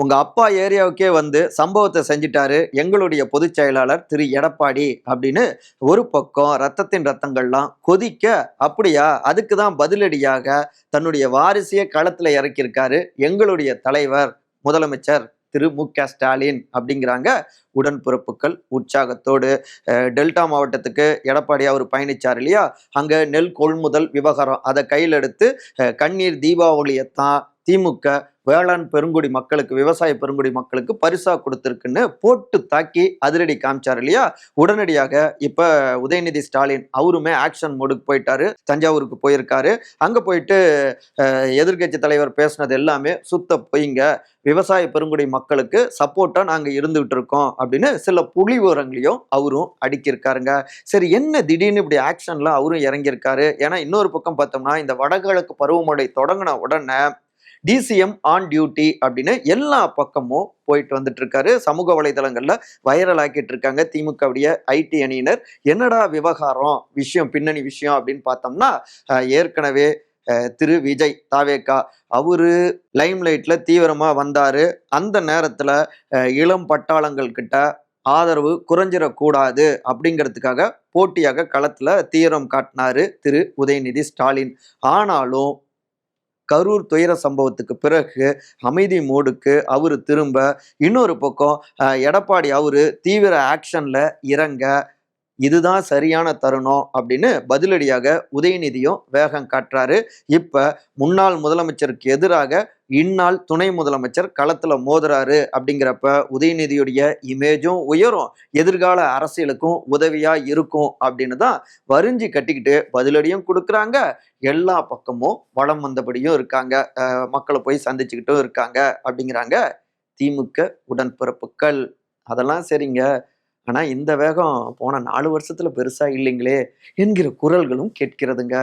உங்க அப்பா ஏரியாவுக்கே வந்து சம்பவத்தை செஞ்சுட்டாரு எங்களுடைய பொதுச் செயலாளர் திரு எடப்பாடி அப்படின்னு ஒரு பக்கம் ரத்தத்தின் ரத்தங்கள்லாம் கொதிக்க, அப்படியா அதுக்கு தான் பதிலடியாக தன்னுடைய வாரிசையே களத்துல இறக்கியிருக்காரு எங்களுடைய தலைவர் முதலமைச்சர் திரு மு.க.ஸ்டாலின் அப்படிங்கிறாங்க உடன்பிறப்புகள் உற்சாகத்தோடு. டெல்டா மாவட்டத்துக்கு எடப்பாடி அவர் பயணிச்சார் இல்லையா, அங்க நெல் கொள்முதல் விவகாரம் அதை கையில் எடுத்து கண்ணீர் தீபாவளியைத்தான் திமுக வேளாண் பெருங்குடி மக்களுக்கு, விவசாய பெருங்குடி மக்களுக்கு பரிசா கொடுத்திருக்குன்னு போட்டு தாக்கி அதிரடி காமிச்சார் இல்லையா. உடனடியாக இப்ப உதயநிதி ஸ்டாலின் அவருமே ஆக்ஷன் மோடுக்கு போயிட்டாரு. தஞ்சாவூருக்கு போயிருக்காரு. அங்க போயிட்டு எதிர்கட்சி தலைவர் பேசினது எல்லாமே சுத்த பொய்ங்க, விவசாய பெருங்குடி மக்களுக்கு சப்போர்ட்டா நாங்க இருந்துகிட்டு இருக்கோம் அப்படின்னு சில புள்ளி விவரங்களையும் அவரும் அடுக்கியிருக்காருங்க. சரி, என்ன திடீர்னு இப்படி ஆக்ஷன்ல அவரும் இறங்கியிருக்காரு? ஏன்னா இன்னொரு பக்கம் பார்த்தோம்னா இந்த வடகிழக்கு பருவமழை தொடங்கின உடனே டிசிஎம் ஆன் டியூட்டி அப்படின்னு எல்லா பக்கமும் போயிட்டு வந்துட்டு இருக்காரு. சமூக வலைதளங்கள்ல வைரல் ஆக்கிட்டு இருக்காங்க திமுகவுடைய ஐடி அணியினர். என்னடா விவகாரம், விஷயம், பின்னணி விஷயம் அப்படின்னு பார்த்தோம்னா, ஏற்கனவே திரு விஜய் தாவேகா அவரு லைம் லைட்ல தீவிரமா வந்தாரு. அந்த நேரத்துல இளம் பட்டாளங்கள் கிட்ட ஆதரவு குறைஞ்சிடக்கூடாது அப்படிங்கிறதுக்காக போட்டியாக களத்துல தீவிரம் காட்டினாரு திரு உதயநிதி ஸ்டாலின். ஆனாலும் கரூர் துயர சம்பவத்துக்கு பிறகு அமைதி மோடுக்கு அவரு திரும்ப, இன்னொரு பக்கம் எடப்பாடி அவரு தீவிர ஆக்ஷன்ல இறங்க, இதுதான் சரியான தருணம் அப்படின்னு பதிலடியாக உதயநிதியும் வேகம் காட்டுறாரு. இப்ப முன்னாள் முதலமைச்சருக்கு எதிராக இந்நாள் துணை முதலமைச்சர் களத்துல மோதுறாரு. அப்படிங்கிறப்ப உதயநிதியுடைய இமேஜும் உயரும், எதிர்கால அரசியலுக்கும் உதவியா இருக்கும் அப்படின்னு தான் வரிஞ்சு கட்டிக்கிட்டு பதிலடியும் கொடுக்குறாங்க. எல்லா பக்கமும் வளம் வந்தபடியும் இருக்காங்க, மக்களை போய் சந்திச்சுக்கிட்டும் இருக்காங்க அப்படிங்கிறாங்க திமுக உடன்பிறப்புகள். அதெல்லாம் சரிங்க, ஆனா இந்த வேகம் போன 4 வருஷத்துல பெருசா இல்லைங்களே என்கிற குரல்களும் கேட்கிறதுங்க.